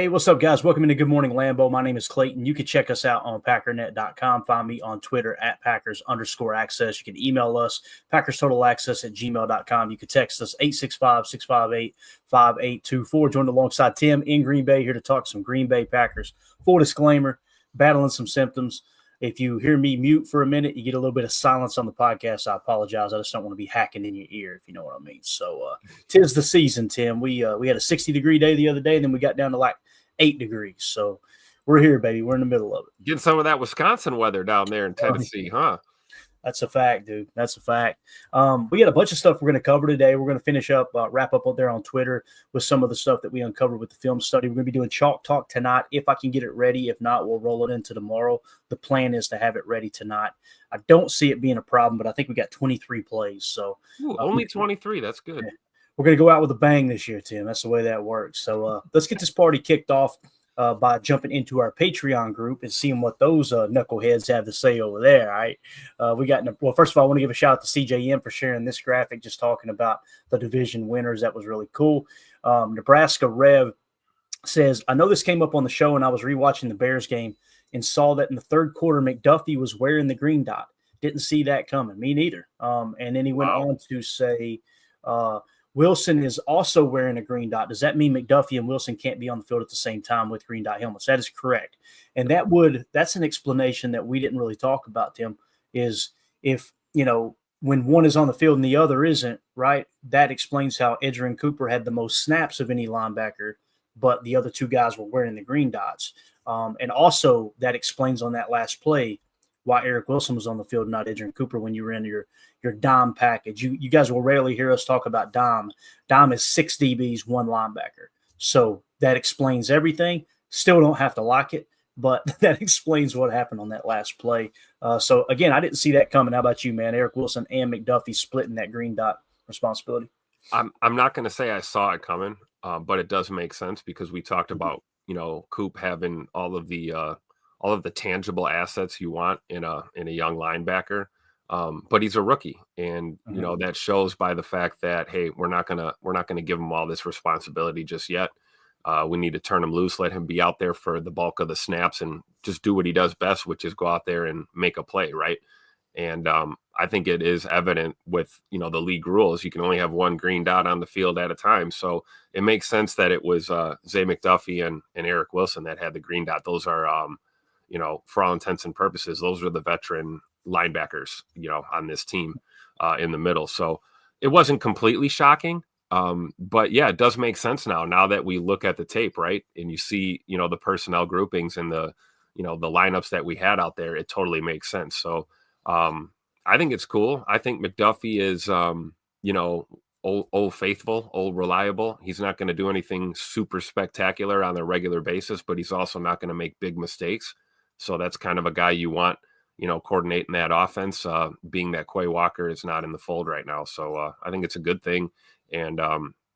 Hey, what's up, guys? Welcome into Good Morning Lambeau. My name is Clayton. You can check us out on packernet.com. Find me on Twitter at Packers_access. You can email us, PackersTotalAccess@gmail.com. You can text us 865-658-5824. Joined alongside Tim in Green Bay, here to talk some Green Bay Packers. Full disclaimer, battling some symptoms. If you hear me mute for a minute, you get a little bit of silence on the podcast. I apologize. I just don't want to be hacking in your ear, if you know what I mean. So, 'tis the season, Tim. We had a 60-degree day the other day, and then we got down to like 8 degrees. So we're here, baby. We're in the middle of it. Getting some of that Wisconsin weather down there in Tennessee, huh? That's a fact, dude. That's a fact. We got a bunch of stuff we're going to cover today. We're going to finish up, wrap up there on Twitter with some of the stuff that we uncovered with the film study. We're going to be doing Chalk Talk tonight if I can get it ready. If not, we'll roll it into tomorrow. The plan is to have it ready tonight. I don't see it being a problem, but I think we got 23 plays. So only 23. That's good. Yeah. We're going to go out with a bang this year, Tim. That's the way that works. So let's get this party kicked off by jumping into our Patreon group and seeing what those knuckleheads have to say over there. All right. Well, first of all, I want to give a shout out to CJN for sharing this graphic, just talking about the division winners. That was really cool. Nebraska Rev says, I know this came up on the show and I was rewatching the Bears game and saw that in the third quarter, McDuffie was wearing the green dot. Didn't see that coming. Me neither. And then he went on to say, Wilson is also wearing a green dot. Does that mean McDuffie and Wilson can't be on the field at the same time with green dot helmets? That is correct. And that's an explanation that we didn't really talk about, Tim, is if, when one is on the field and the other isn't, right, that explains how Edgerrin Cooper had the most snaps of any linebacker, but the other two guys were wearing the green dots. And also that explains on that last play why Eric Wilson was on the field, not Edgerrin Cooper, when you were in your dime package. You guys will rarely hear us talk about dime. Dime is 6 DBs, 1 linebacker. So that explains everything. Still don't have to like it, but that explains what happened on that last play. So, again, I didn't see that coming. How about you, man? Eric Wilson and McDuffie splitting that green dot responsibility. I'm not going to say I saw it coming, but it does make sense because we talked about, Coop having all of the tangible assets you want in a young linebacker. But he's a rookie, and that shows by the fact that, hey, we're not gonna give him all this responsibility just yet. We need to turn him loose, let him be out there for the bulk of the snaps, and just do what he does best, which is go out there and make a play, right? And I think it is evident with the league rules. You can only have 1 green dot on the field at a time, so it makes sense that it was Zay McDuffie and Eric Wilson that had the green dot. Those are for all intents and purposes, those are the veteran linebackers, on this team in the middle. So it wasn't completely shocking. But yeah, it does make sense now that we look at the tape, right? And you see, the personnel groupings and the lineups that we had out there, it totally makes sense. So I think it's cool. I think McDuffie is, old faithful, old reliable. He's not going to do anything super spectacular on a regular basis, but he's also not going to make big mistakes. So that's kind of a guy you want, coordinating that offense, being that Quay Walker is not in the fold right now. So I think it's a good thing. And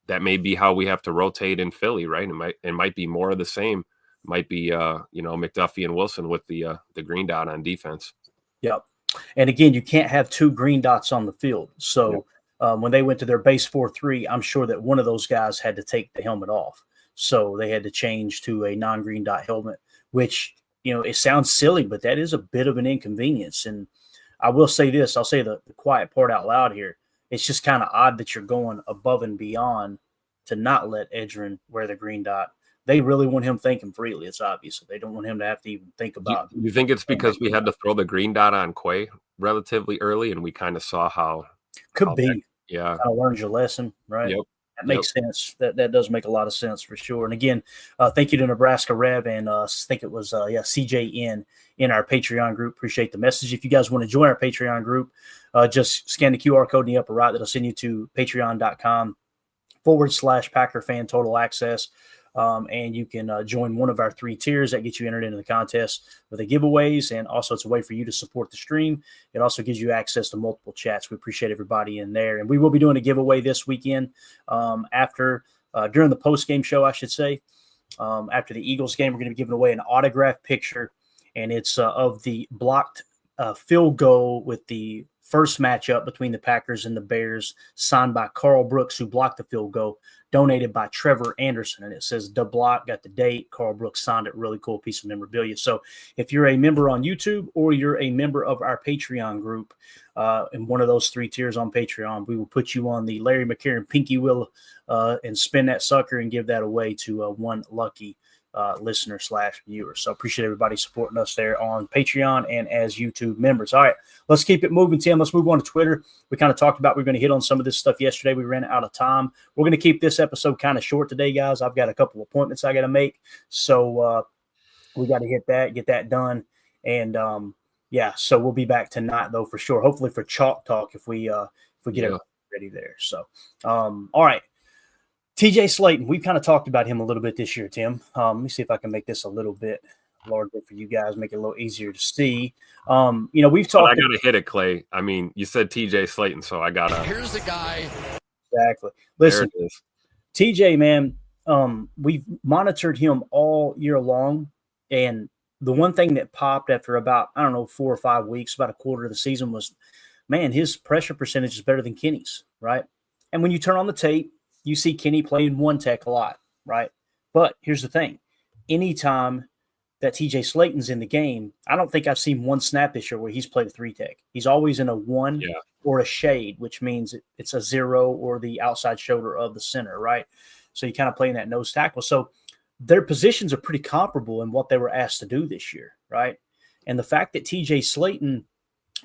that may be how we have to rotate in Philly, right? It might be more of the same. It might be, McDuffie and Wilson with the green dot on defense. Yep. And again, you can't have 2 green dots on the field. So when they went to their base 4-3, I'm sure that one of those guys had to take the helmet off. So they had to change to a non-green dot helmet, which, it sounds silly, but that is a bit of an inconvenience. And I will say this, I'll say the quiet part out loud here. It's just kind of odd that you're going above and beyond to not let Edgerrin wear the green dot. They really want him thinking freely. It's obvious. They don't want him to have to even think about it. You think it's because we had to throw the green dot on Quay relatively early, and we kind of saw how – Could be. Yeah. Kind of learned your lesson, right? Yep. That makes sense. That does make a lot of sense for sure. And again, thank you to Nebraska Rev and I think it was CJN in our Patreon group. Appreciate the message. If you guys want to join our Patreon group, just scan the QR code in the upper right. That'll send you to patreon.com/Packer Fan Total Access. And you can join one of our 3 tiers that gets you entered into the contest with the giveaways. And also it's a way for you to support the stream. It also gives you access to multiple chats. We appreciate everybody in there. And we will be doing a giveaway this weekend during the post-game show, I should say. After the Eagles game, we're going to be giving away an autographed picture. And it's of the blocked field goal with the first matchup between the Packers and the Bears, signed by Carl Brooks, who blocked the field goal. donated by Trevor Anderson. And it says the block, got the date, Carl Brooks signed it. Really cool piece of memorabilia. So if you're a member on YouTube or you're a member of our Patreon group, in one of those 3 tiers on Patreon, we will put you on the Larry McCarron Pinky Wheel and spin that sucker and give that away to one lucky listener / viewer. So appreciate everybody supporting us there on Patreon and as YouTube members. All right, let's keep it moving, Tim. Let's move on to Twitter. We kind of talked about we're going to hit on some of this stuff yesterday. We ran out of time. We're going to keep this episode kind of short today, guys. I've got a couple appointments I got to make. So we got to get that done. And yeah, so we'll be back tonight though for sure. Hopefully for Chalk Talk if we get it ready there. So all right. TJ Slaton, we've kind of talked about him a little bit this year, Tim. Let me see if I can make this a little bit larger for you guys, make it a little easier to see. We've talked. I got to hit it, Clay. I mean, you said TJ Slaton, so I got to. Here's the guy. Exactly. Listen, TJ, man, we've monitored him all year long. And the one thing that popped after about, 4 or 5 weeks, about a quarter of the season was, man, his pressure percentage is better than Kenny's, right? And when you turn on the tape, you see Kenny playing one tech a lot, right? But here's the thing. Anytime that TJ Slaton's in the game, I don't think I've seen one snap this year where he's played a 3 tech. He's always in a 1 or a shade, which means it's a 0 or the outside shoulder of the center, right? So you kind of play in that nose tackle. So their positions are pretty comparable in what they were asked to do this year, right? And the fact that TJ Slaton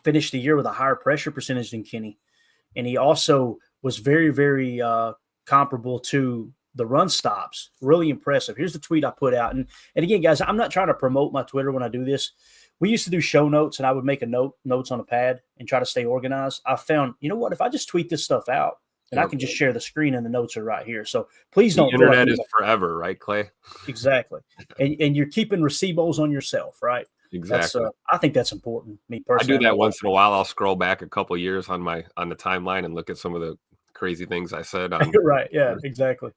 finished the year with a higher pressure percentage than Kenny, and he also was very, very comparable to the run stops. Really impressive. Here's the tweet I put out. And again, guys, I'm not trying to promote my Twitter when I do this. We used to do show notes, and I would make notes on a pad and try to stay organized. I found, you know what, if I just tweet this stuff out, then I can just share the screen and the notes are right here. So please don't. The internet is forever, right, Clay? Exactly. And you're keeping receivables on yourself, right? Exactly. I think that's important. Me personally. I do that once in a while. I'll scroll back a couple of years on the timeline and look at some of the crazy things I said. Right. Yeah, exactly.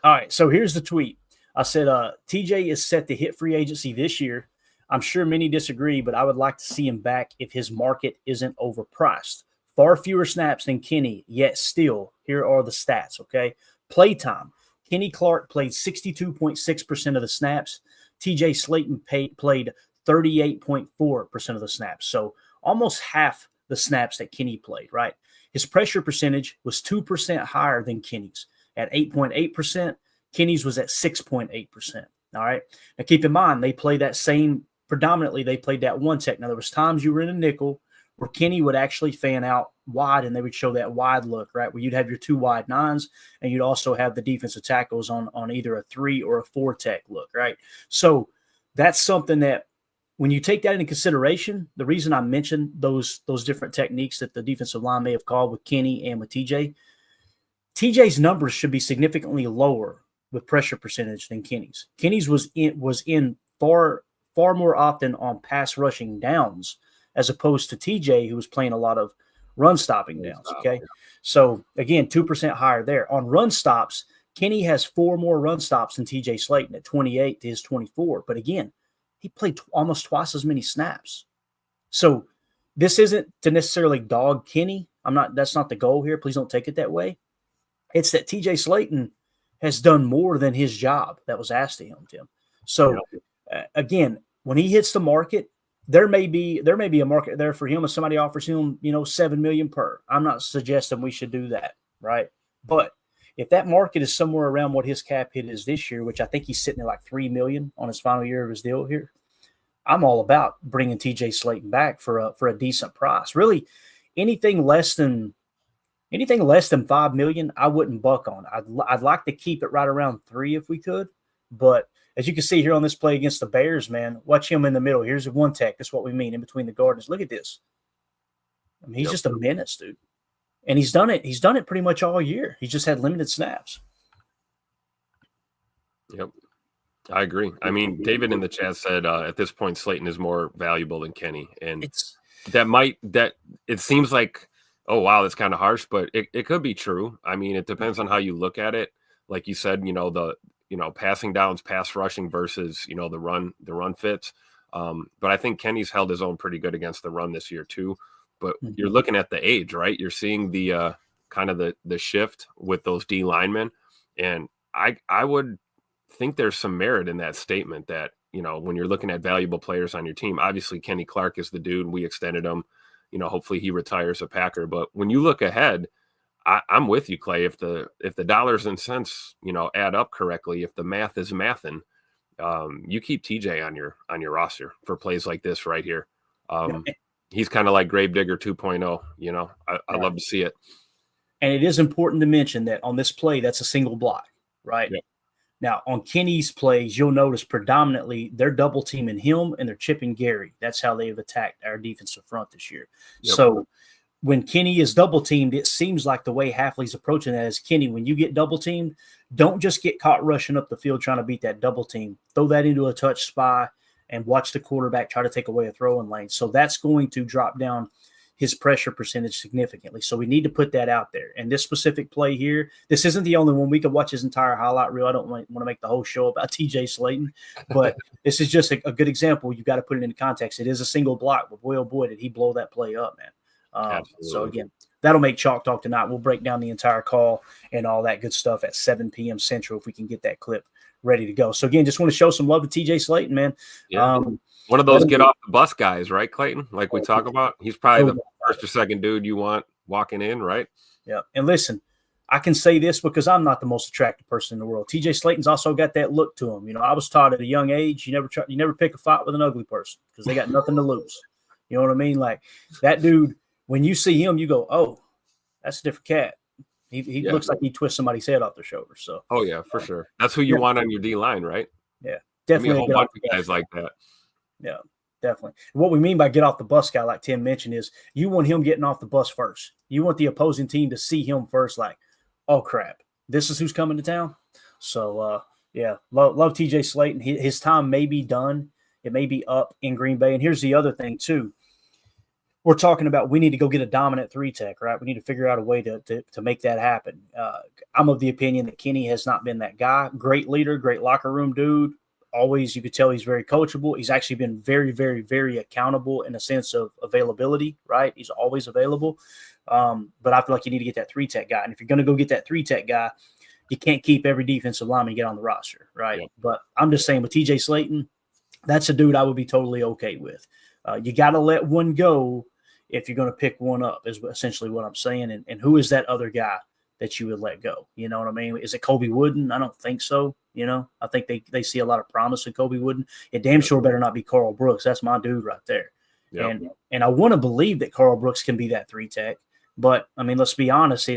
All right. So here's the tweet. I said, TJ is set to hit free agency this year. I'm sure many disagree, but I would like to see him back if his market isn't overpriced. Far fewer snaps than Kenny, yet still, here are the stats, okay? Playtime. Kenny Clark played 62.6% of the snaps. TJ Slaton played 38.4% of the snaps. So almost half the snaps that Kenny played, right? His pressure percentage was 2% higher than Kenny's at 8.8%. Kenny's was at 6.8%. All right. Now keep in mind, they play that same predominantly. They played that 1 tech. Now there was times you were in a nickel where Kenny would actually fan out wide and they would show that wide look, right? Where you'd have your 2 wide 9s and you'd also have the defensive tackles on either a 3 or a 4 tech look, right? So that's something that when you take that into consideration, the reason I mentioned those different techniques that the defensive line may have called with Kenny and with TJ's numbers should be significantly lower with pressure percentage than Kenny's. Kenny's was in far more often on pass rushing downs as opposed to TJ, who was playing a lot of run stopping downs. Okay. So again, 2% higher there. On run stops, Kenny has 4 more run stops than TJ Slaton at 28 to his 24. But again, he played almost twice as many snaps. So this isn't to necessarily dog Kenny. That's not the goal here. Please don't take it that way. It's that TJ Slaton has done more than his job that was asked of him, Tim. So again, when he hits the market, there may be a market there for him if somebody offers him, $7 million per. I'm not suggesting we should do that, right? But if that market is somewhere around what his cap hit is this year, which I think he's sitting at like $3 million on his final year of his deal here, I'm all about bringing TJ Slaton back for a decent price. Really, anything less than $5 million, I wouldn't buck on. I'd like to keep it right around 3 if we could, but as you can see here on this play against the Bears, man, watch him in the middle. Here's a 1 tech. That's what we mean in between the guards. Look at this. I mean, he's just a menace, dude. And he's done it. He's done it pretty much all year. He's just had limited snaps. Yep. I agree. I mean, David in the chat said at this point, Slaton is more valuable than Kenny. And it seems like, oh, wow, that's kind of harsh, but it could be true. I mean, it depends on how you look at it. Like you said, passing downs, pass rushing versus, the run fits. But I think Kenny's held his own pretty good against the run this year too. But you're looking at the age, right? You're seeing the kind of the shift with those D linemen. And I would think there's some merit in that statement that, when you're looking at valuable players on your team, obviously Kenny Clark is the dude. We extended him. Hopefully he retires a Packer. But when you look ahead, I'm with you, Clay. If the dollars and cents, add up correctly, if the math is mathin', you keep TJ on your roster for plays like this right here. He's kind of like Gravedigger 2.0. I love to see it. And it is important to mention that on this play, that's a single block, right? Yep. Now, on Kenny's plays, you'll notice predominantly they're double teaming him and they're chipping Gary. That's how they've attacked our defensive front this year. Yep. So when Kenny is double teamed, it seems like the way Hafley's approaching that is, Kenny, when you get double teamed, don't just get caught rushing up the field trying to beat that double team. Throw that into a touch spy and watch the quarterback try to take away a throwing lane. So that's going to drop down his pressure percentage significantly. So we need to put that out there. And this specific play here, this isn't the only one. We could watch his entire highlight reel. I don't want to make the whole show about TJ Slaton, but this is just a good example. You've got to put it into context. It is a single block, but boy, oh boy, did he blow that play up, man. So again, that'll make Chalk Talk tonight. We'll break down the entire call and all that good stuff at 7 p.m. Central if we can get that clip ready to go. So again, just want to show some love to TJ Slaton, man. Yeah. One of those get off the bus guys, right, Clayton? Like we talk about. He's probably the first or second dude you want walking in, right? Yeah. And listen, I can say this because I'm not the most attractive person in the world. TJ Slaton's also got that look to him. I was taught at a young age, you never pick a fight with an ugly person because they got nothing to lose. You know what I mean? Like that dude, when you see him, you go, oh, that's a different cat. He looks like he twists somebody's head off their shoulder. So, oh yeah, for sure. That's who you want on your D line, right? Yeah, definitely. A whole bunch of guys like that. Yeah, definitely. What we mean by get off the bus guy, like Tim mentioned, is you want him getting off the bus first. You want the opposing team to see him first, like, oh crap, this is who's coming to town. So, yeah, love TJ Slaton. His time may be done. It may be up in Green Bay. And here's the other thing too. We're talking about we need to go get a dominant 3-tech, right? We need to figure out a way to make that happen. I'm of the opinion that Kenny has not been that guy. Great leader, great locker room dude. Always, you could tell he's very coachable. He's actually been very, very, very accountable in a sense of availability, right? He's always available. But I feel like you need to get that 3-tech guy. And if you're going to go get that 3-tech guy, you can't keep every defensive lineman get on the roster, right? Yep. But I'm just saying with TJ Slaton, that's a dude I would be totally okay with. You got to let one go if you're going to pick one up is essentially what I'm saying. And who is that other guy that you would let go? You know what I mean? Is it Kobe Wooden? I don't think so. I think they see a lot of promise in Kobe Wooden. It damn sure better not be Carl Brooks. That's my dude right there. Yep. And I want to believe that Carl Brooks can be that 3-tech. But, I mean, let's be honest.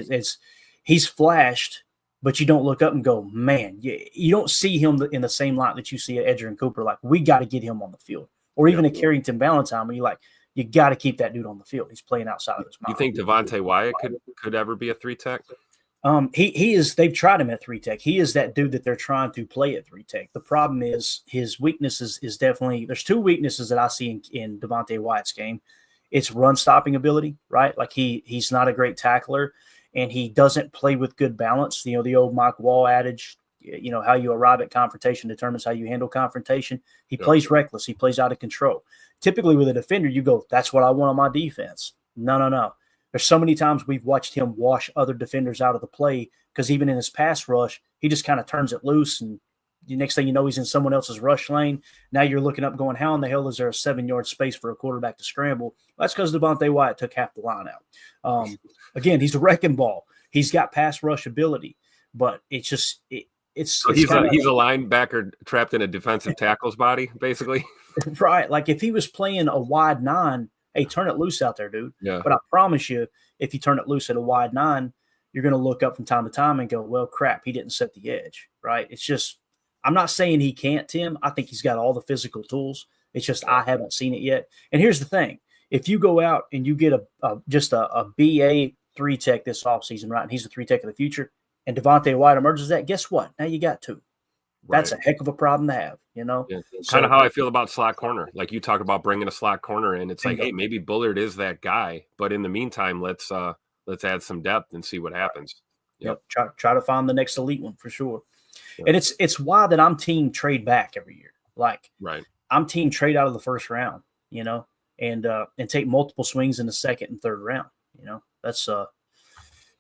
He's flashed, but you don't look up and go, man, you don't see him in the same light that you see at Edgerrin Cooper. Like, we got to get him on the field. Or even at Carrington Valentine, where you're like, you got to keep that dude on the field. He's playing outside of his mind. You think Devontae Wyatt could ever be a 3-tech? He is. They've tried him at 3-tech. He is that dude that they're trying to play at 3-tech. The problem is his weaknesses is definitely there's two weaknesses that I see in Devontae Wyatt's game. It's run stopping ability, right? Like he's not a great tackler, and he doesn't play with good balance. The old Mike Wall adage. How you arrive at confrontation determines how you handle confrontation. He plays reckless. He plays out of control. Typically with a defender, you go, that's what I want on my defense. No. There's so many times we've watched him wash other defenders out of the play because even in his pass rush, he just kind of turns it loose. And the next thing you know, he's in someone else's rush lane. Now you're looking up going, how in the hell is there a 7-yard space for a quarterback to scramble? Well, that's because Devontae Wyatt took half the line out. Again, he's a wrecking ball. He's got pass rush ability, but it's just he's a linebacker trapped in a defensive tackle's body, basically. Right. Like if he was playing a wide 9, hey, turn it loose out there, dude. Yeah. But I promise you, if you turn it loose at a wide 9, you're going to look up from time to time and go, well, crap, he didn't set the edge, right? It's just I'm not saying he can't, Tim. I think he's got all the physical tools. It's just I haven't seen it yet. And here's the thing. If you go out and you get just a BA 3-tech this offseason, right, and he's the 3-tech of the future, and Devontae Wyatt emerges that, guess what? Now you got 2. Right. That's a heck of a problem to have, Yeah. Kind of how I feel about slot corner. Like you talk about bringing a slot corner in. It's like, hey, maybe Bullard is that guy. But in the meantime, let's add some depth and see what happens. Yep. Try to find the next elite one for sure. Yep. And it's why that I'm team trade back every year. Like I'm team trade out of the first round, and take multiple swings in the second and third round. That's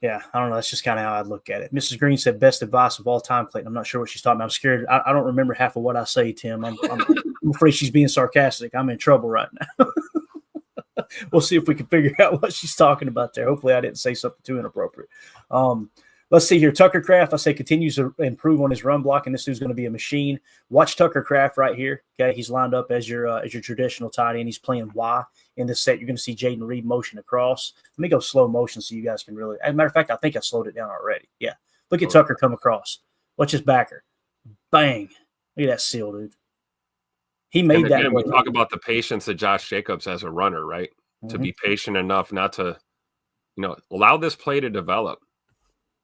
Yeah, I don't know. That's just kind of how I'd look at it. Mrs. Green said, best advice of all time, Clayton. I'm not sure what she's talking about. I'm scared. I don't remember half of what I say, Tim. I'm afraid she's being sarcastic. I'm in trouble right now. We'll see if we can figure out what she's talking about there. Hopefully I didn't say something too inappropriate. Let's see here. Tucker Kraft, I say, continues to improve on his run blocking. This dude's going to be a machine. Watch Tucker Kraft right here. Okay, he's lined up as your traditional tight end. He's playing Y in this set. You're going to see Jaden Reed motion across. Let me go slow motion so you guys can really. As a matter of fact, I think I slowed it down already. Yeah, look at Tucker come across. Watch his backer. Bang! Look at that seal, dude. He made that. We talk about the patience of Josh Jacobs as a runner, right? Mm-hmm. To be patient enough not to, allow this play to develop.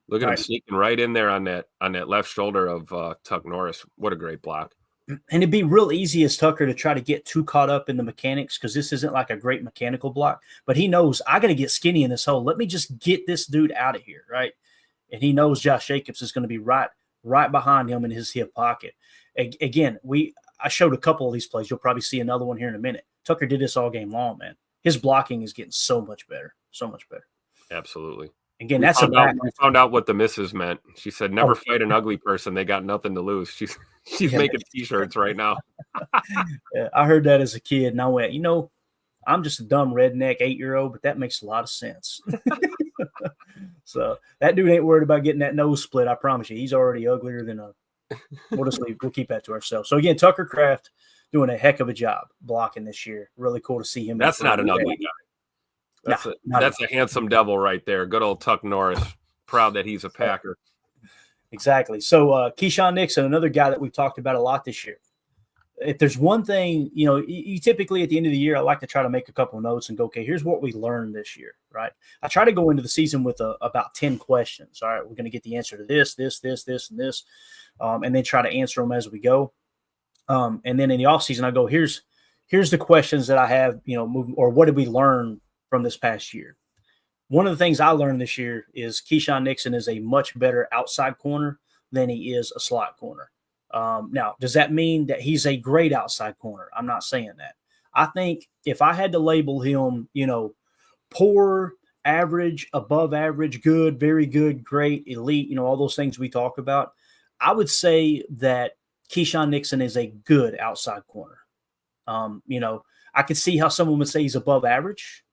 Look at him sneaking right in there on that left shoulder of Tuck Norris. What a great block. And it'd be real easy as Tucker to try to get too caught up in the mechanics because this isn't like a great mechanical block. But he knows, I got to get skinny in this hole. Let me just get this dude out of here, right? And he knows Josh Jacobs is going to be right behind him in his hip pocket. Again, I showed a couple of these plays. You'll probably see another one here in a minute. Tucker did this all game long, man. His blocking is getting so much better. So much better. Absolutely. Again, we found out what the missus meant. She said, never fight an ugly person. They got nothing to lose. She's making T-shirts right now. Yeah, I heard that as a kid, and I went, I'm just a dumb redneck 8-year-old, but that makes a lot of sense. So that dude ain't worried about getting that nose split, I promise you. He's already uglier than a – we'll keep that to ourselves. So, again, Tucker Kraft doing a heck of a job blocking this year. Really cool to see him. That's not an ugly guy. That's a handsome devil right there. Good old Tuck Norris. Proud that he's a Packer. Exactly. So Keisean Nixon, another guy that we've talked about a lot this year. If there's one thing, you typically at the end of the year, I like to try to make a couple of notes and go, okay, here's what we learned this year, right? I try to go into the season with about 10 questions. All right, we're going to get the answer to this, and this, and then try to answer them as we go. And then in the offseason, I go, here's the questions that I have, or what did we learn from this past year? One of the things I learned this year is Keisean Nixon is a much better outside corner than he is a slot corner. Now, does that mean that he's a great outside corner? I'm not saying that. I think if I had to label him, poor, average, above average, good, very good, great, elite, all those things we talk about, I would say that Keisean Nixon is a good outside corner. I could see how someone would say he's above average.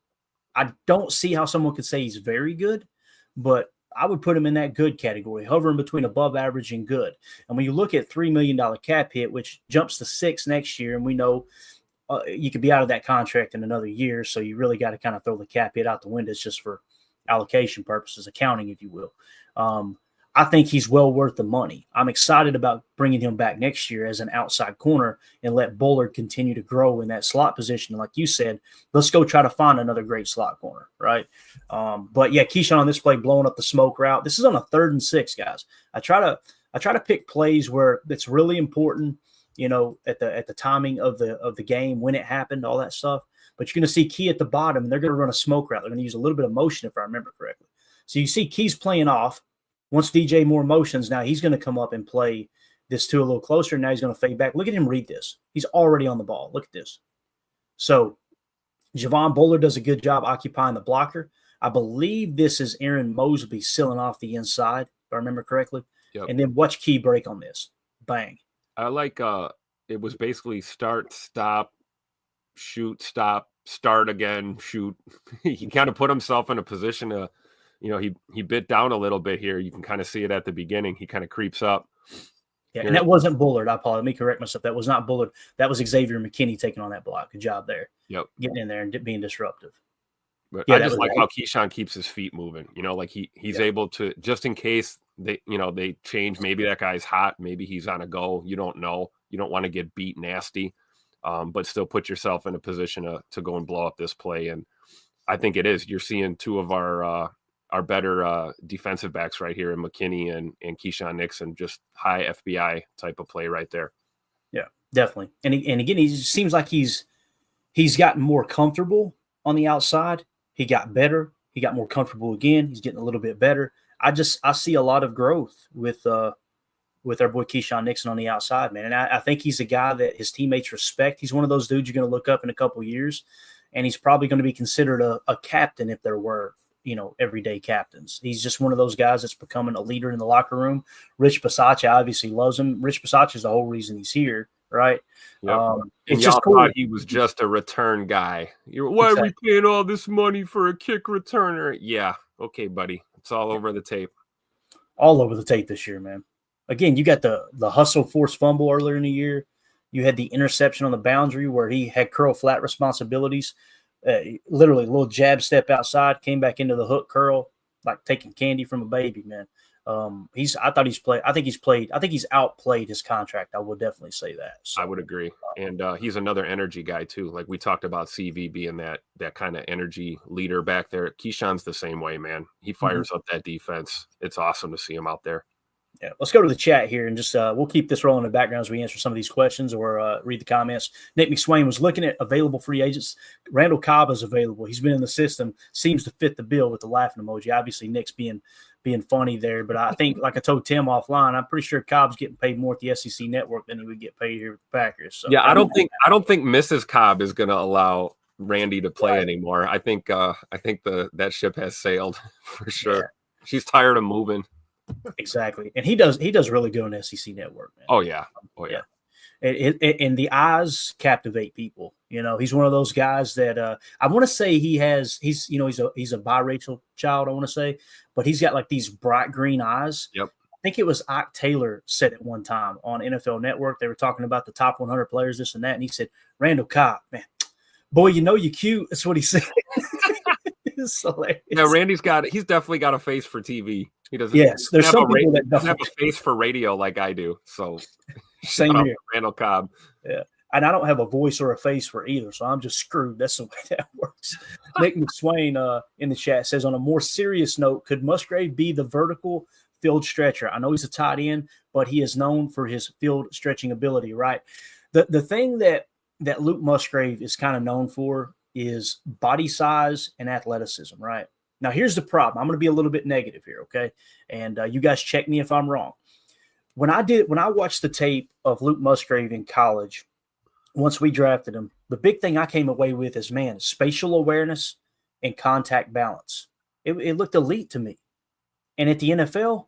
I don't see how someone could say he's very good, but I would put him in that good category, hovering between above average and good. And when you look at $3 million cap hit, which jumps to $6 million next year, and we know you could be out of that contract in another year, so you really got to kind of throw the cap hit out the window just for allocation purposes, accounting, if you will. I think he's well worth the money. I'm excited about bringing him back next year as an outside corner and let Bullard continue to grow in that slot position. Like you said, let's go try to find another great slot corner, right? But yeah, Keisean on this play blowing up the smoke route. This is on a 3rd and 6, guys. I try to pick plays where it's really important, at the timing of the game, when it happened, all that stuff. But you're going to see Key at the bottom, and they're going to run a smoke route. They're going to use a little bit of motion, if I remember correctly. So you see Key's playing off. Once DJ Moore motions, now he's going to come up and play this two a little closer. Now he's going to fade back. Look at him read this. He's already on the ball. Look at this. So Javon Bullard does a good job occupying the blocker. I believe this is Aaron Mosby sealing off the inside, if I remember correctly. Yep. And then watch Key break on this. Bang. I like it was basically start, stop, shoot, stop, start again, shoot. He kind of put himself in a position to – he bit down a little bit here. You can kind of see it at the beginning. He kind of creeps up. Yeah, and that wasn't Bullard. I apologize. Let me correct myself. That was not Bullard. That was Xavier McKinney taking on that block. Good job there. Yep. Getting in there and being disruptive. But yeah, I just like how Keisean keeps his feet moving. Like he's able to, just in case they change. Maybe that guy's hot. Maybe he's on a go. You don't know. You don't want to get beat nasty, but still put yourself in a position to go and blow up this play. And I think it is. You're seeing two of our better defensive backs right here in McKinney and Keisean Nixon, just high FBI type of play right there. Yeah, definitely. And again, he seems like he's gotten more comfortable on the outside. He got better. He got more comfortable again. He's getting a little bit better. I see a lot of growth with our boy Keisean Nixon on the outside, man. And I think he's a guy that his teammates respect. He's one of those dudes you're going to look up in a couple of years, and he's probably going to be considered a captain if there were everyday captains. He's just one of those guys that's becoming a leader in the locker room. Rich Bisaccia obviously loves him. Rich Bisaccia is the whole reason he's here, right? Yep. It's y'all just cool. thought he was just a return guy. Why are we paying all this money for a kick returner? Yeah, okay, buddy. It's all over the tape. All over the tape this year, man. Again, you got the hustle force fumble earlier in the year. You had the interception on the boundary where he had curl flat responsibilities. Literally a little jab step outside, came back into the hook curl, like taking candy from a baby, man. I think he's outplayed his contract. I will definitely say that. So, I would agree. And he's another energy guy too. Like we talked about CV being that kind of energy leader back there. Keisean's the same way, man. He fires up that defense. It's awesome to see him out there. Yeah, let's go to the chat here and just we'll keep this rolling in the background as we answer some of these questions or read the comments. Nick McSwain was looking at available free agents. Randall Cobb is available. He's been in the system, seems to fit the bill with the laughing emoji. Obviously, Nick's being funny there, but I think, like I told Tim offline, I'm pretty sure Cobb's getting paid more at the SEC network than he would get paid here with the Packers. So, yeah, I don't think Mrs. Cobb is going to allow Randy to play anymore. I think that ship has sailed for sure. Yeah. She's tired of moving. Exactly, and he does really good on the SEC network, man. Oh yeah. And the eyes captivate people. He's one of those guys that I want to say he's a biracial child. I want to say, but he's got like these bright green eyes. Yep. I think it was Ike Taylor said it one time on NFL Network. They were talking about the top 100 players, this and that, and he said, "Randall Cobb, man, boy, you're cute." That's what he said. It's hilarious. Yeah, he's definitely got a face for TV. He doesn't. Yes, there's some people that doesn't have a face for radio like I do. So same here, Randall Cobb. Yeah, and I don't have a voice or a face for either, so I'm just screwed. That's the way that works. Nick McSwain in the chat says, on a more serious note, could Musgrave be the vertical field stretcher? I know he's a tight end, but he is known for his field stretching ability, right? The thing that Luke Musgrave is kind of known for is body size and athleticism, right? Now, here's the problem. I'm going to be a little bit negative here, okay? And you guys check me if I'm wrong. When I watched the tape of Luke Musgrave in college, once we drafted him, the big thing I came away with is, man, spatial awareness and contact balance. It looked elite to me. And at the NFL,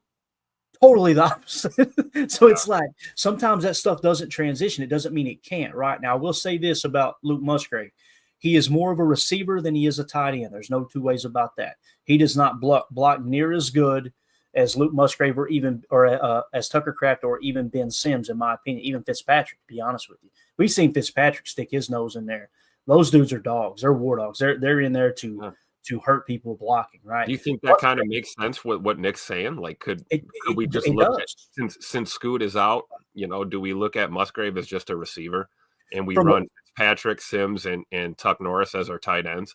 totally the opposite. So it's like sometimes that stuff doesn't transition. It doesn't mean it can't, right? Now, I will say this about Luke Musgrave. He is more of a receiver than he is a tight end. There's no two ways about that. He does not block near as good as Luke Musgrave or as Tucker Kraft or even Ben Sims, in my opinion, even Fitzpatrick, to be honest with you. We've seen Fitzpatrick stick his nose in there. Those dudes are dogs. They're war dogs. They're in there to hurt people blocking, right? Do you think that kind of makes sense with what Nick's saying? Like, could we just look at, since Scoot is out, do we look at Musgrave as just a receiver and we run Patrick, Sims, and Tuck Norris as our tight ends?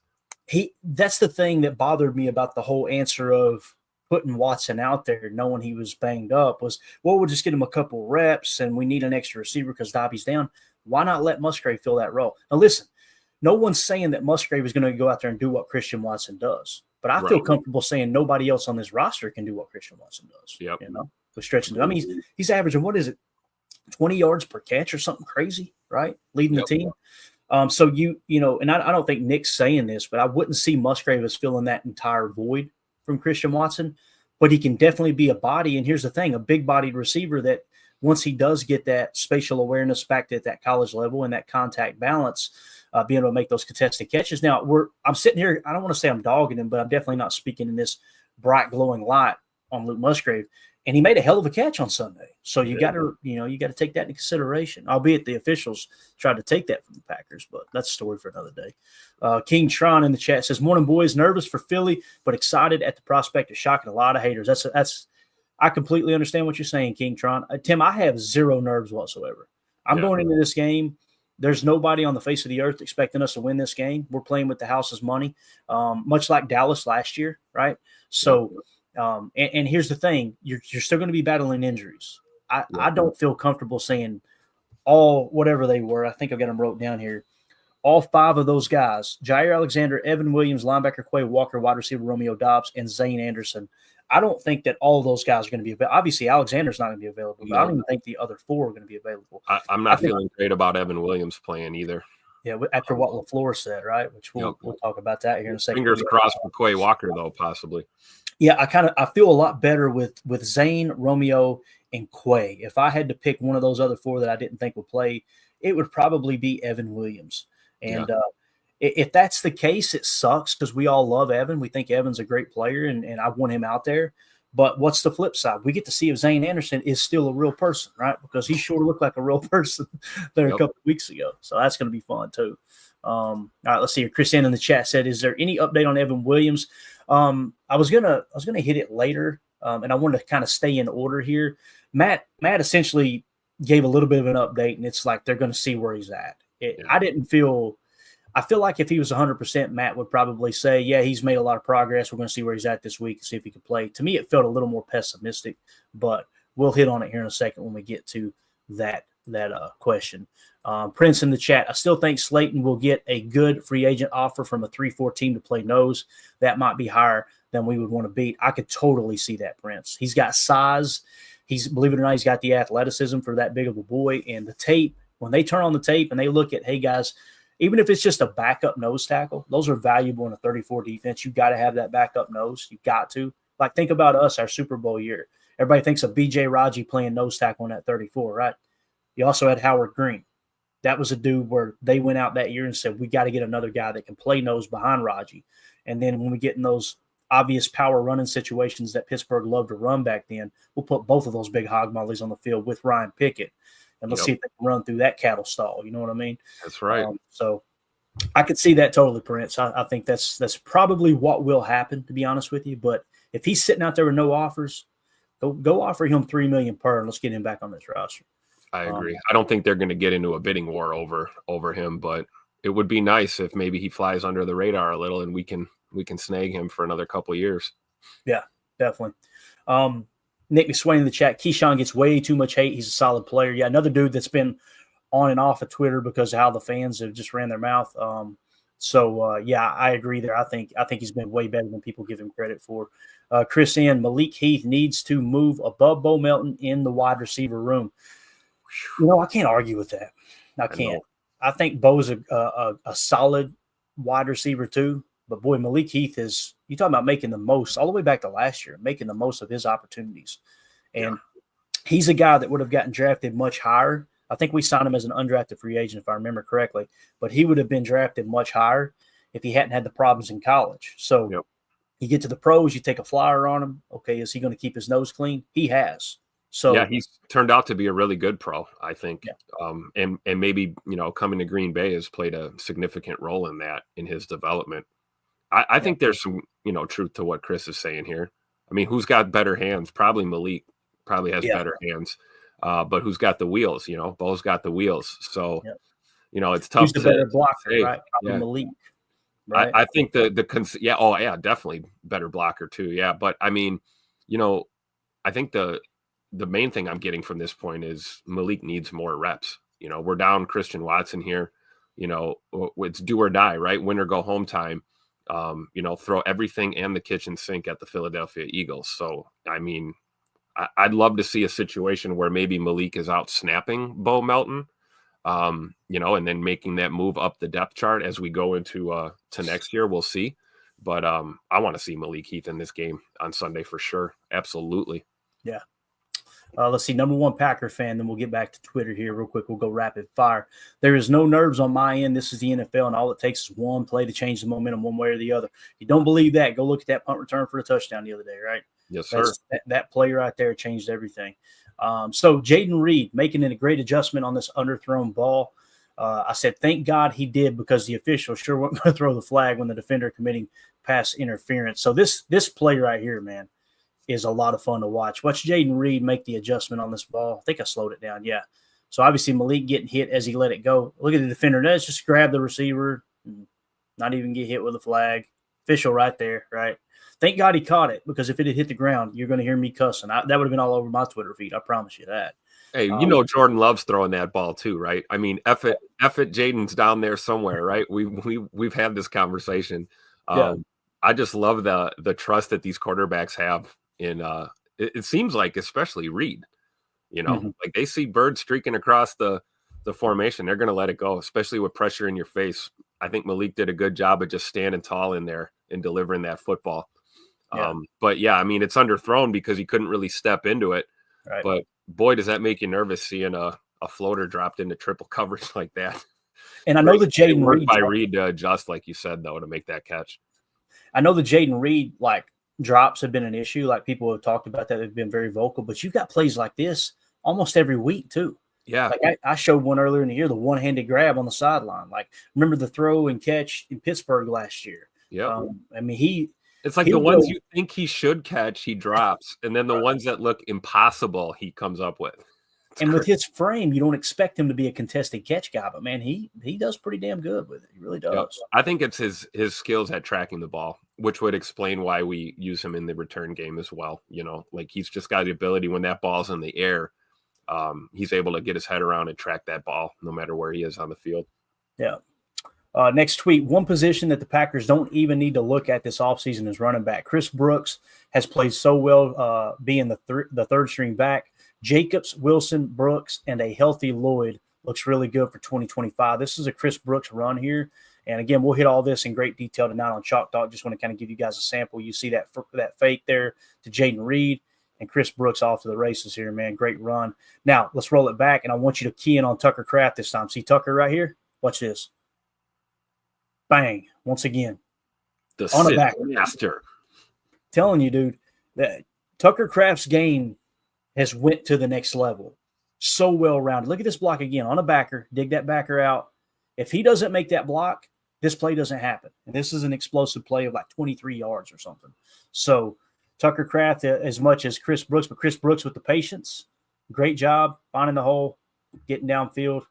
That's the thing that bothered me about the whole answer of putting Watson out there, knowing he was banged up, was, well, we'll just get him a couple reps and we need an extra receiver because Dobby's down. Why not let Musgrave fill that role? Now, listen, no one's saying that Musgrave is going to go out there and do what Christian Watson does, but I feel comfortable saying nobody else on this roster can do what Christian Watson does. Yep. With stretching. I mean, he's averaging, what is it, 20 yards per catch or something crazy, right? Leading the team. So and I don't think Nick's saying this, but I wouldn't see Musgrave as filling that entire void from Christian Watson, but he can definitely be a body. And here's the thing, a big-bodied receiver that once he does get that spatial awareness back at that college level and that contact balance, being able to make those contested catches. Now, I'm sitting here, I don't want to say I'm dogging him, but I'm definitely not speaking in this bright, glowing light on Luke Musgrave. And he made a hell of a catch on Sunday. So you got to take that into consideration, albeit the officials tried to take that from the Packers, but that's a story for another day. King Tron in the chat says, morning, boys, nervous for Philly, but excited at the prospect of shocking a lot of haters. I completely understand what you're saying, King Tron. Tim, I have zero nerves whatsoever. I'm going into this game. There's nobody on the face of the earth expecting us to win this game. We're playing with the house's money, much like Dallas last year, right? So, and here's the thing, you're still going to be battling injuries. I don't feel comfortable saying all whatever they were. I think I've got them wrote down here. All five of those guys, Jair Alexander, Evan Williams, linebacker Quay Walker, wide receiver Romeo Dobbs, and Zane Anderson. I don't think that all of those guys are going to be available. Obviously, Alexander's not going to be available, but I don't even think the other four are going to be available. I'm not feeling great about Evan Williams playing either. Yeah, after what LaFleur said, right? Which we'll talk about that here in a second. Fingers crossed for Quay Walker, though, possibly. Yeah, I feel a lot better with Zane, Romeo, and Quay. If I had to pick one of those other four that I didn't think would play, it would probably be Evan Williams. And if that's the case, it sucks because we all love Evan. We think Evan's a great player, and I want him out there. But what's the flip side? We get to see if Zane Anderson is still a real person, right? Because he sure looked like a real person there a couple of weeks ago. So that's going to be fun too. All right, let's see here. Chris in the chat said, "Is there any update on Evan Williams?" I was gonna hit it later, and I wanted to kind of stay in order here. Matt essentially gave a little bit of an update, and it's like they're going to see where he's at. I feel like if he was 100%, Matt would probably say, yeah, he's made a lot of progress. We're going to see where he's at this week and see if he can play. To me, it felt a little more pessimistic, but we'll hit on it here in a second when we get to that question. Prince in the chat, I still think Slaton will get a good free agent offer from a 3-4 team to play nose. That might be higher than we would want to beat. I could totally see that, Prince. He's got size. Believe it or not, he's got the athleticism for that big of a boy. And the tape, when they turn on the tape and they look at, hey, guys, even if it's just a backup nose tackle, those are valuable in a 34 defense. You've got to have that backup nose. You've got to. Like, think about us, our Super Bowl year. Everybody thinks of B.J. Raji playing nose tackle in that 34, right? You also had Howard Green. That was a dude where they went out that year and said, we got to get another guy that can play nose behind Raji. And then when we get in those obvious power running situations that Pittsburgh loved to run back then, we'll put both of those big hog mollies on the field with Ryan Pickett. And let's see if they can run through that cattle stall. You know what I mean? That's right. So I could see that totally, Prince. I think that's probably what will happen, to be honest with you. But if he's sitting out there with no offers, go offer him $3 million per, and let's get him back on this roster. I agree. I don't think they're going to get into a bidding war over him, but it would be nice if maybe he flies under the radar a little, and we can snag him for another couple of years. Yeah, definitely. Nick McSwain in the chat, Keisean gets way too much hate. He's a solid player. Yeah, another dude that's been on and off of Twitter because of how the fans have just ran their mouth. Yeah, I agree there. I think he's been way better than people give him credit for. Chris in, Malik Heath needs to move above Bo Melton in the wide receiver room. I can't argue with that. I can't. I think Bo's a solid wide receiver too. But, boy, Malik Heath is – you talking about making the most all the way back to last year, making the most of his opportunities. And he's a guy that would have gotten drafted much higher. I think we signed him as an undrafted free agent, if I remember correctly. But he would have been drafted much higher if he hadn't had the problems in college. So you get to the pros, you take a flyer on him. Okay, is he going to keep his nose clean? He has. So yeah, he's turned out to be a really good pro, I think. And maybe, coming to Green Bay has played a significant role in that, in his development. I think there's some, truth to what Chris is saying here. I mean, who's got better hands? Probably Malik probably has better hands. But who's got the wheels? Bo's got the wheels. So, it's tough. Who's the better blocker, right? Probably Malik. Right? I think definitely better blocker too. Yeah. But I mean, I think the main thing I'm getting from this point is Malik needs more reps. We're down Christian Watson here. It's do or die, right? Win or go home time. Throw everything and the kitchen sink at the Philadelphia Eagles. So, I mean, I'd love to see a situation where maybe Malik is out snapping Bo Melton, and then making that move up the depth chart as we go into to next year. We'll see. But I want to see Malik Heath in this game on Sunday for sure. Absolutely. Yeah. Let's see, number one Packer fan, then we'll get back to Twitter here real quick. We'll go rapid fire. There is no nerves on my end. This is the NFL, and all it takes is one play to change the momentum one way or the other. If you don't believe that, go look at that punt return for a touchdown the other day, right? Yes, sir. That play right there changed everything. So Jaden Reed making it a great adjustment on this underthrown ball. I said, thank God he did, because the official sure wasn't going to throw the flag when the defender committing pass interference. So this play right here, man, is a lot of fun to watch. Watch Jaden Reed make the adjustment on this ball. I think I slowed it down. Yeah. So obviously Malik getting hit as he let it go. Look at the defender. Let's just grab the receiver and not even get hit with a flag. Official right there, right? Thank God he caught it, because if it had hit the ground, you're going to hear me cussing. That would have been all over my Twitter feed. I promise you that. Hey, Jordan loves throwing that ball too, right? I mean, F it, Jaden's down there somewhere, right? We've had this conversation. I just love the trust that these quarterbacks have in. It seems like, especially Reed, like they see Bird streaking across the the formation. They're going to let it go, especially with pressure in your face. I think Malik did a good job of just standing tall in there and delivering that football. Yeah. But yeah, I mean, it's underthrown because he couldn't really step into it. Right. But boy, does that make you nervous seeing a floater dropped into triple coverage like that. And I know the Jaden Reed by Reed to adjust, like you said, though, to make that catch. I know the Jaden Reed like drops have been an issue. Like people have talked about that. They've been very vocal, but you've got plays like this almost every week too. Yeah. Like I showed one earlier in the year, the one-handed grab on the sideline. Like remember the throw and catch in Pittsburgh last year. Yeah. I mean, it's like the ones you think he should catch, he drops, and then the ones that look impossible, he comes up with. With his frame, you don't expect him to be a contested catch guy, but man, he does pretty damn good with it. He really does. Yep. I think it's his skills at tracking the ball, which would explain why we use him in the return game as well. You know, like he's just got the ability when that ball's in the air, he's able to get his head around and track that ball no matter where he is on the field. Yeah. Next tweet, one position that the Packers don't even need to look at this offseason is running back. Chris Brooks has played so well being the third string back. Jacobs, Wilson, Brooks, and a healthy Lloyd looks really good for 2025. This is a Chris Brooks run here. And again, we'll hit all this in great detail tonight on Chalk Talk. Just want to kind of give you guys a sample. You see that fake there to Jaden Reed and Chris Brooks off to the races here, man. Great run. Now, let's roll it back, and I want you to key in on Tucker Kraft this time. See Tucker right here? Watch this. Bang. Once again. The on a back master. Telling you, dude, that Tucker Kraft's game has went to the next level. So well-rounded. Look at this block again on a backer. Dig that backer out. If he doesn't make that block, this play doesn't happen. And this is an explosive play of like 23 yards or something. So Tucker Kraft as much as Chris Brooks, but Chris Brooks with the patience. Great job finding the hole, getting downfield.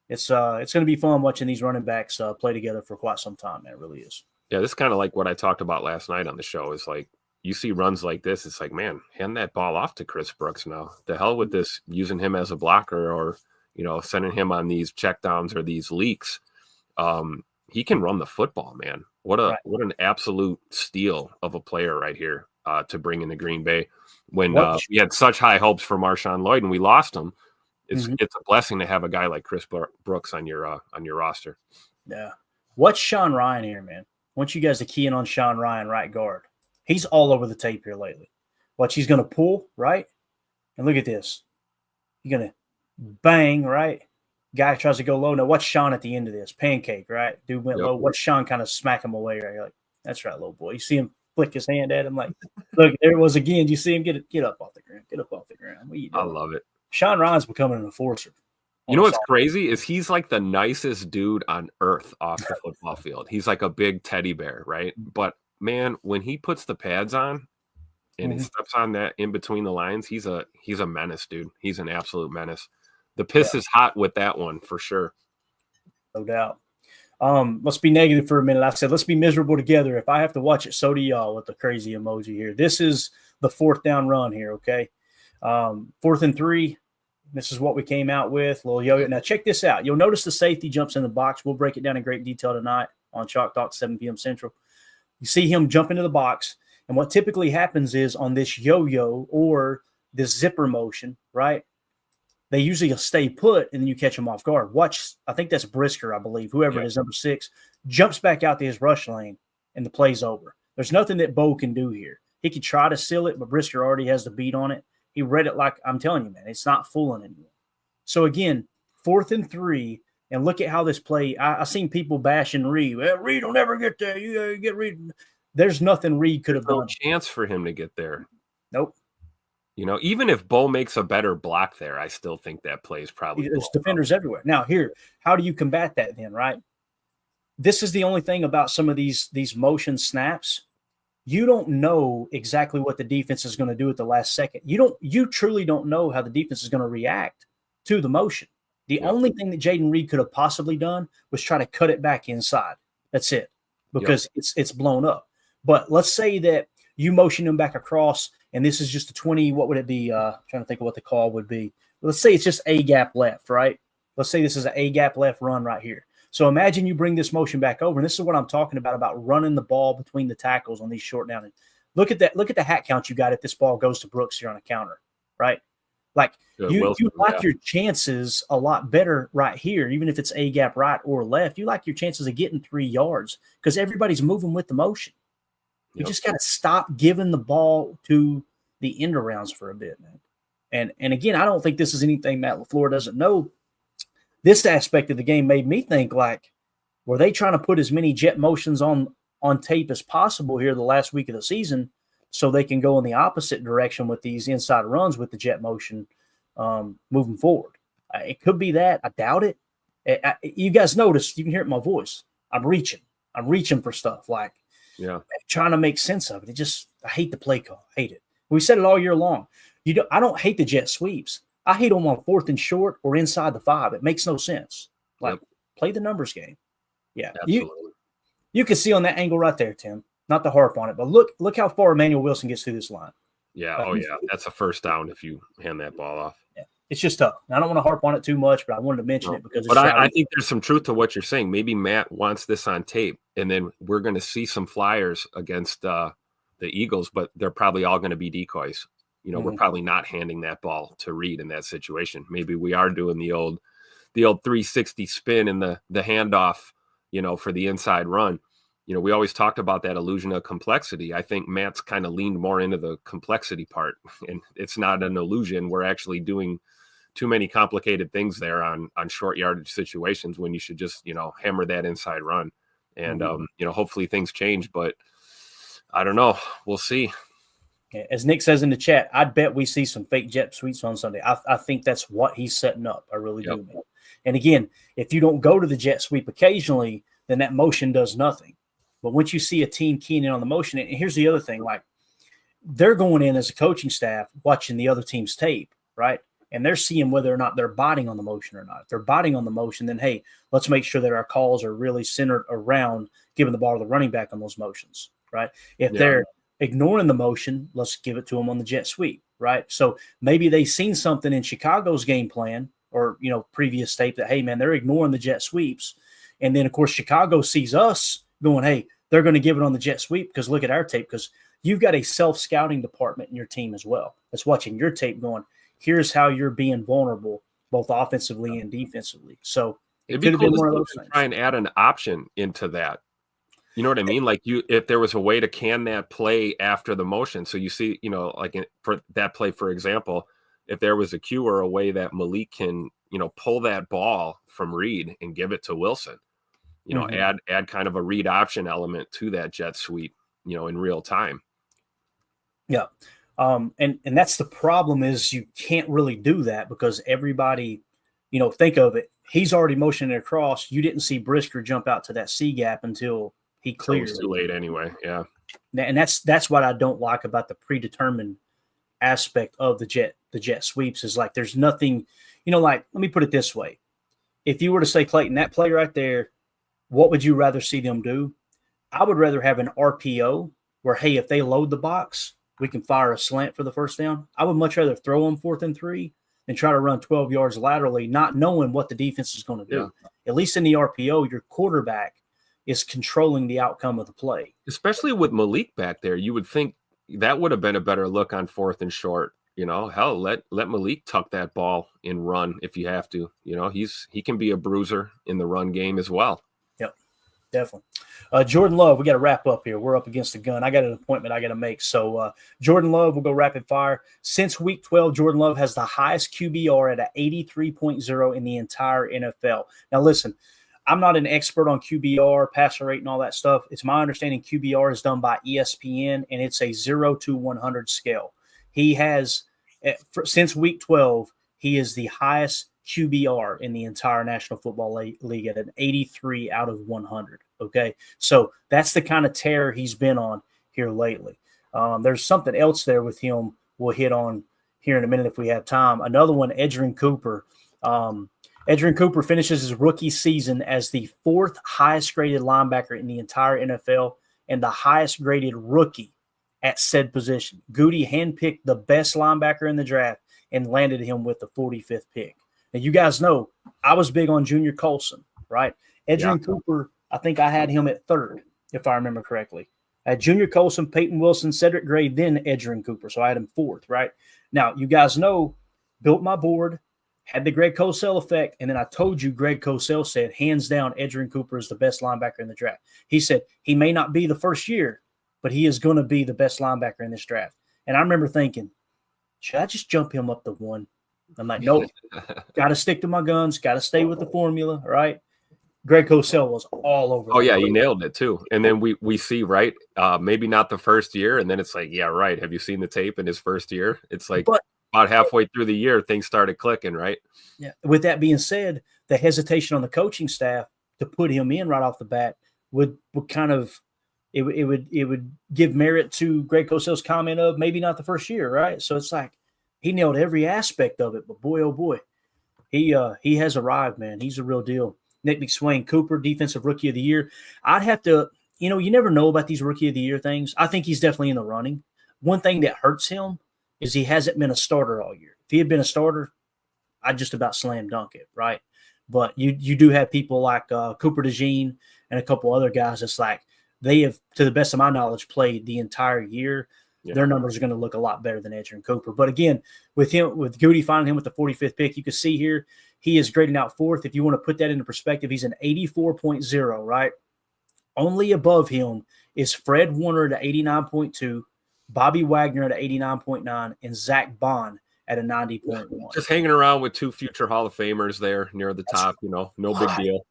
It's going to be fun watching these running backs play together for quite some time, man. It really is. Yeah, this is kind of like what I talked about last night on the show. Is like, you see runs like this, it's like, man, hand that ball off to Chris Brooks now. The hell with this, using him as a blocker or, you know, sending him on these checkdowns or these leaks. He can run the football, man. What an absolute steal of a player right here to bring into Green Bay. When we had such high hopes for Marshawn Lloyd and we lost him, it's a blessing to have a guy like Chris Brooks on your roster. Yeah. What's Sean Ryan here, man? I want you guys to key in on Sean Ryan, right guard. He's all over the tape here lately. Watch, he's going to pull, right? And look at this. You're going to bang, right? Guy tries to go low. Now, watch Sean at the end of this. Pancake, right? Dude went low. Watch Sean kind of smack him away, right? You're like, that's right, little boy. You see him flick his hand at him like, look, there it was again. You see him get up off the ground. Get up off the ground. What are you doing? I love it. Sean Ryan's becoming an enforcer. You know what's crazy is he's like the nicest dude on earth off the football field. He's like a big teddy bear, right? But man, when he puts the pads on and he steps on that in between the lines, he's a menace, dude. He's an absolute menace. The piss is hot with that one for sure. No doubt. Let's be negative for a minute. I said, let's be miserable together. If I have to watch it, so do y'all with the crazy emoji here. This is the fourth down run here, okay? 4th and 3. This is what we came out with. Little yo-yo. Now, check this out. You'll notice the safety jumps in the box. We'll break it down in great detail tonight on Chalk Talk, 7 p.m. Central. You see him jump into the box. And what typically happens is on this yo-yo or this zipper motion, right, they usually stay put and then you catch them off guard. Watch, I think that's Brisker, I believe, whoever it is, number 6, jumps back out to his rush lane and the play's over. There's nothing that Bo can do here. He could try to seal it, but Brisker already has the beat on it. He read it like, I'm telling you, man, it's not fooling anyone. So, again, 4th and 3, and look at how this play. I seen people bashing Reed. Well, Reed will never get there. You gotta get Reed. There's nothing Reed could have done. No chance for him to get there. Nope. You know, even if Bo makes a better block there, I still think that play is probably. There's defenders everywhere. Now, here, how do you combat that then, right? This is the only thing about some of these motion snaps. You don't know exactly what the defense is going to do at the last second. You truly don't know how the defense is going to react to the motion. The only thing that Jaden Reed could have possibly done was try to cut it back inside. That's it, because it's blown up. But let's say that you motion him back across, and this is just a 20. What would it be? Trying to think of what the call would be. Let's say it's just a gap left, right? Let's say this is an a gap left run right here. So imagine you bring this motion back over, and this is what I'm talking about running the ball between the tackles on these short down. Look at that. Look at the hat count you got if this ball goes to Brooks here on a counter, right? Like Wilson, you like your chances a lot better right here, even if it's A gap right or left. You like your chances of getting 3 yards because everybody's moving with the motion. You just got to stop giving the ball to the end arounds for a bit, man. And again, I don't think this is anything Matt LaFleur doesn't know. This aspect of the game made me think, like, were they trying to put as many jet motions on tape as possible here the last week of the season so they can go in the opposite direction with these inside runs with the jet motion moving forward? It could be that. I doubt it. You guys notice, you can hear it in my voice. I'm reaching for stuff, like trying to make sense of it. I hate the play call. I hate it. We said it all year long. I don't hate the jet sweeps. I hate them on 4th and short or inside the 5. It makes no sense. Like, play the numbers game. Yeah, absolutely. You can see on that angle right there, Tim. Not to harp on it, but look how far Emmanuel Wilson gets through this line. Yeah, that's a first down if you hand that ball off. Yeah, it's just tough. I don't want to harp on it too much, but I wanted to mention it because. But I think there's some truth to what you're saying. Maybe Matt wants this on tape, and then we're going to see some flyers against the Eagles, but they're probably all going to be decoys. We're probably not handing that ball to Reed in that situation. Maybe we are doing the old 360 spin and the handoff, for the inside run. We always talked about that illusion of complexity. I think Matt's kind of leaned more into the complexity part, and it's not an illusion. We're actually doing too many complicated things there on short yardage situations when you should just, hammer that inside run. And, hopefully things change, but I don't know. We'll see. As Nick says in the chat, I'd bet we see some fake jet sweeps on Sunday. I think that's what he's setting up. I really do. Man. And again, if you don't go to the jet sweep occasionally, then that motion does nothing. But once you see a team keying in on the motion, and here's the other thing, like they're going in as a coaching staff watching the other team's tape, right? And they're seeing whether or not they're biting on the motion or not. If they're biting on the motion, then, hey, let's make sure that our calls are really centered around giving the ball to the running back on those motions, right? If they're ignoring the motion, let's give it to them on the jet sweep, right? So maybe they seen something in Chicago's game plan or, previous tape that, hey, man, they're ignoring the jet sweeps. And then, of course, Chicago sees us going, hey, they're going to give it on the jet sweep because look at our tape, because you've got a self-scouting department in your team as well that's watching your tape going, here's how you're being vulnerable both offensively and defensively. So it could have been one of those things. Try and add an option into that. You know what I mean? Like if there was a way to can that play after the motion. So you see, for that play, for example, if there was a cue or a way that Malik can, pull that ball from Reed and give it to Wilson, add kind of a read option element to that jet sweep, in real time. Yeah. And that's the problem is you can't really do that because everybody, think of it. He's already motioning across. You didn't see Brisker jump out to that C gap until he cleared. It's too late anyway. Yeah. And that's what I don't like about the predetermined aspect of the jet sweeps is like, there's nothing, like, let me put it this way. If you were to say, Clayton, that play right there, what would you rather see them do? I would rather have an RPO where, hey, if they load the box, we can fire a slant for the first down. I would much rather throw them 4th and 3 than try to run 12 yards laterally, not knowing what the defense is going to do. Yeah. At least in the RPO, your quarterback is controlling the outcome of the play. Especially with Malik back there, you would think that would have been a better look on 4th and short. Hell, let Malik tuck that ball and run if you have to. He can be a bruiser in the run game as well. Yep, definitely. Jordan Love, we got to wrap up here. We're up against the gun. I got an appointment I got to make. So Jordan Love, we'll go rapid fire. Since week 12, Jordan Love has the highest QBR at an 83.0 in the entire NFL. Now, listen, I'm not an expert on QBR, passer rate, and all that stuff. It's my understanding QBR is done by ESPN, and it's a 0 to 100 scale. He has, since week 12, he is the highest QBR in the entire National Football League at an 83 out of 100. Okay, so that's the kind of tear he's been on here lately. There's something else there with him we'll hit on here in a minute if we have time. Another one, Edgerrin Cooper. Edgerrin Cooper finishes his rookie season as the 4th highest graded linebacker in the entire NFL and the highest graded rookie at said position. Goody handpicked the best linebacker in the draft and landed him with the 45th pick. Now, you guys know I was big on Junior Colson, right? Edgerrin Cooper, I think I had him at 3rd, if I remember correctly. I had Junior Colson, Peyton Wilson, Cedric Gray, then Edgerrin Cooper. So I had him 4th, right? Now, you guys know built my board, had the Greg Cosell effect, and then I told you Greg Cosell said, hands down, Edgerrin Cooper is the best linebacker in the draft. He said he may not be the first year, but he is going to be the best linebacker in this draft. And I remember thinking, should I just jump him up to 1? I'm like, nope, got to stick to my guns, got to stay with the formula, right? Greg Cosell was all over. Oh, yeah, he nailed it too. And then we see, right, maybe not the first year, and then it's like, yeah, right. Have you seen the tape in his first year? It's like about halfway through the year, things started clicking, right? Yeah. With that being said, the hesitation on the coaching staff to put him in right off the bat would kind of it would give merit to Greg Cosell's comment of maybe not the first year, right? So it's like he nailed every aspect of it, but boy, oh boy, he has arrived, man. He's a real deal. Nick McSwain, Cooper, Defensive Rookie of the Year. I'd have to, you never know about these Rookie of the Year things. I think he's definitely in the running. One thing that hurts him is he hasn't been a starter all year. If he had been a starter, I'd just about slam dunk it, right? But you do have people like Cooper DeJean and a couple other guys that's like they have, to the best of my knowledge, played the entire year. Yeah. Their numbers are going to look a lot better than Edgerrin Cooper. But again, with Goody finding him with the 45th pick, you can see here he is grading out 4th. If you want to put that into perspective, he's an 84.0, right? Only above him is Fred Warner at 89.2, Bobby Wagner at 89.9, and Zach Bond at a 90.1. Just hanging around with 2 future Hall of Famers there near the top, no big deal.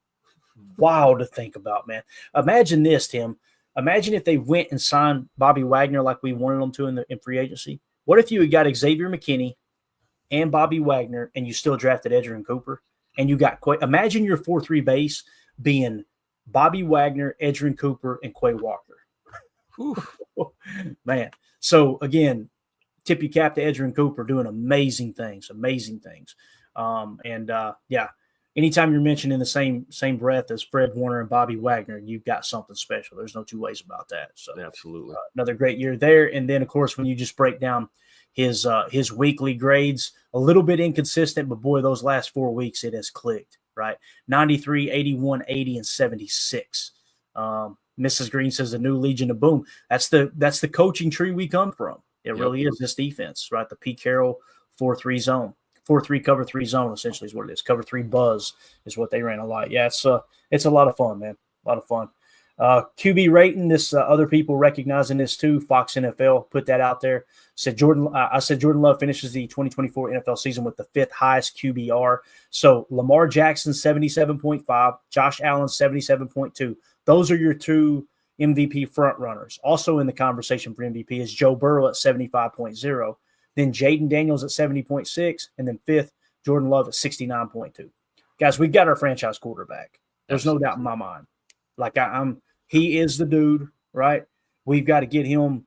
Wild to think about, man. Imagine this, Tim. Imagine if they went and signed Bobby Wagner like we wanted them to in free agency. What if you had got Xavier McKinney and Bobby Wagner and you still drafted Edgerrin Cooper and you got Quay? Imagine your 4-3 base being Bobby Wagner, Edgerrin Cooper, and Quay Walker. Man. So, again, tip your cap to Edgerrin Cooper doing amazing things. Yeah, anytime you're mentioned in the same breath as Fred Warner and Bobby Wagner, you've got something special. There's no two ways about that. So absolutely, another great year there. And then, of course, when you just break down his weekly grades, a little bit inconsistent, but boy, those last 4 weeks it has clicked. Right, 93, 81, 80, and 76. Mrs. Green says the new Legion of Boom. That's the coaching tree we come from. It really is this defense, right? The Pete Carroll 4-3 zone. 4-3 cover 3 zone essentially is what it is. Cover 3 buzz is what they ran a lot. Yeah, it's a lot of fun, man. A lot of fun. QB rating, this other people recognizing this too. Fox NFL put that out there. Said Jordan Love finishes the 2024 NFL season with the 5th highest QBR. So Lamar Jackson 77.5, Josh Allen 77.2. Those are your 2 MVP front runners. Also in the conversation for MVP is Joe Burrow at 75.0. Then Jaden Daniels at 70.6, and then 5th, Jordan Love at 69.2. Guys, we've got our franchise quarterback. There's no doubt in my mind. Like he is the dude, right? We've got to get him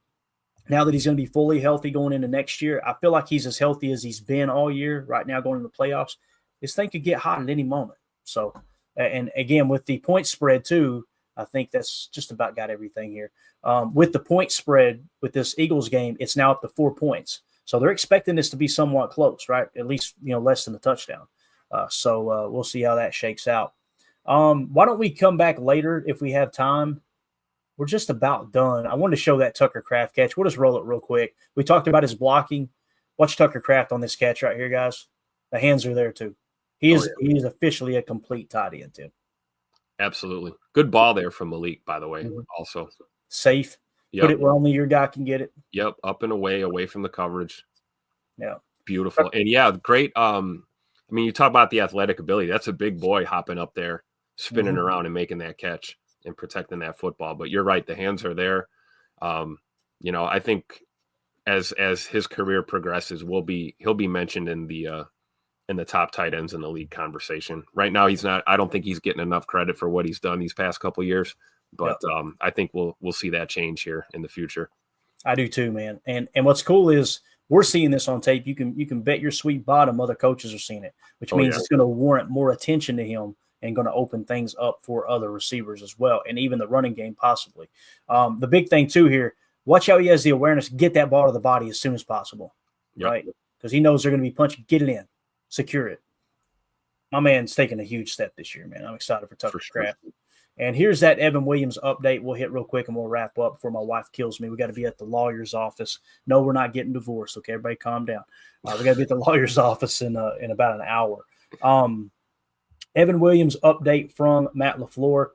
now that he's going to be fully healthy going into next year. I feel like he's as healthy as he's been all year right now going into the playoffs. This thing could get hot at any moment. So, and again, with the point spread too, I think that's just about got everything here. With the point spread with this Eagles game, it's now up to 4 points. So they're expecting this to be somewhat close, right? At least, less than a touchdown. So we'll see how that shakes out. Why don't we come back later if we have time? We're just about done. I wanted to show that Tucker Kraft catch. We'll just roll it real quick. We talked about his blocking. Watch Tucker Kraft on this catch right here, guys. The hands are there too. He is officially a complete tight end, Tim. Absolutely. Good ball there from Malik, by the way, also. Safe. Yep. Put it where only your guy can get it. Yep, up and away from the coverage. Yeah. Beautiful. And, yeah, great. You talk about the athletic ability. That's a big boy hopping up there, spinning around and making that catch and protecting that football. But you're right, the hands are there. I think as his career progresses, he'll be mentioned in the top tight ends in the league conversation. Right now, he's not. I don't think he's getting enough credit for what he's done these past couple of years. But I think we'll see that change here in the future. I do too, man. And what's cool is we're seeing this on tape. You can bet your sweet bottom other coaches are seeing it, which means it's going to warrant more attention to him and going to open things up for other receivers as well, and even the running game possibly. The big thing too here, watch how he has the awareness, get that ball to the body as soon as possible, right? Because he knows they're going to be punching, get it in, secure it. My man's taking a huge step this year, man. I'm excited for Tucker Kraft. And here's that Evan Williams update. We'll hit real quick and we'll wrap up before my wife kills me. We got to be at the lawyer's office. No, we're not getting divorced. Okay, everybody calm down. We got to be at the lawyer's office in about an hour. Evan Williams update from Matt LaFleur.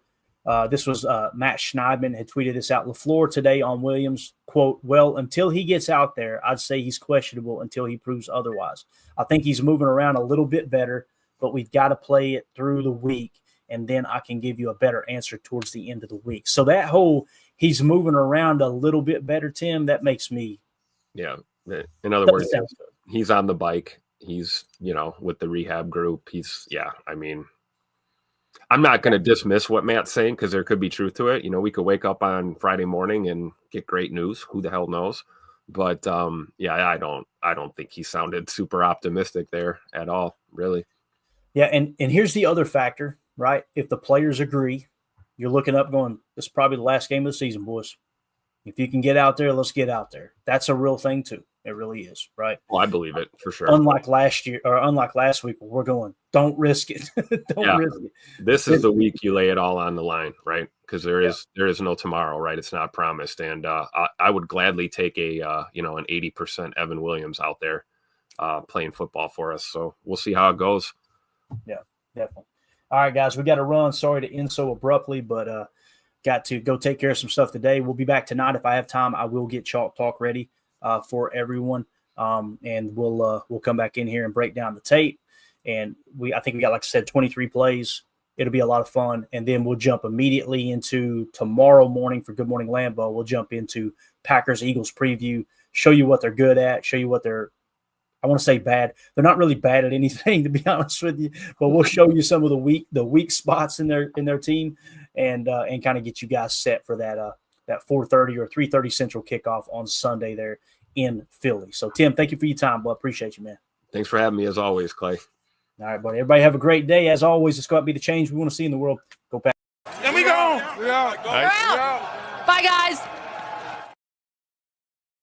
This was Matt Schneidman had tweeted this out. LaFleur today on Williams, quote, well, until he gets out there, I'd say he's questionable until he proves otherwise. I think he's moving around a little bit better, but we've got to play it through the week, and then I can give you a better answer towards the end of the week. So that whole he's moving around a little bit better, Tim, that makes me. Yeah. In other words, he's on the bike. He's, with the rehab group. I'm not going to dismiss what Matt's saying because there could be truth to it. We could wake up on Friday morning and get great news. Who the hell knows? But I don't think he sounded super optimistic there at all, really. Yeah, and here's the other factor, right? If the players agree, you're looking up going, this is probably the last game of the season, boys. If you can get out there, let's get out there. That's a real thing too. It really is, right? Well, I believe it for sure. Unlike last week, we're going, don't risk it. Risk it. This is the week you lay it all on the line, right? Because there is no tomorrow, right? It's not promised. And I would gladly take an 80% Evan Williams out there playing football for us. So we'll see how it goes. Yeah, definitely. All right, guys, we got to run. Sorry to end so abruptly, but got to go take care of some stuff today. We'll be back tonight. If I have time, I will get Chalk Talk ready for everyone. And we'll come back in here and break down the tape. And I think we got, like I said, 23 plays. It'll be a lot of fun. And then we'll jump immediately into tomorrow morning for Good Morning Lambeau. We'll jump into Packers-Eagles preview, show you what they're good at, show you what I want to say bad. They're not really bad at anything, to be honest with you, but we'll show you some of the weak spots in their team and kind of get you guys set for that 4:30 or 3:30 Central kickoff on Sunday there in Philly. So, Tim, thank you for your time, bud. Appreciate you, man. Thanks for having me, as always, Clay. All right, buddy. Everybody have a great day. As always, it's going to be the change we want to see in the world. Go Packers. And we go. We out. Bye, guys.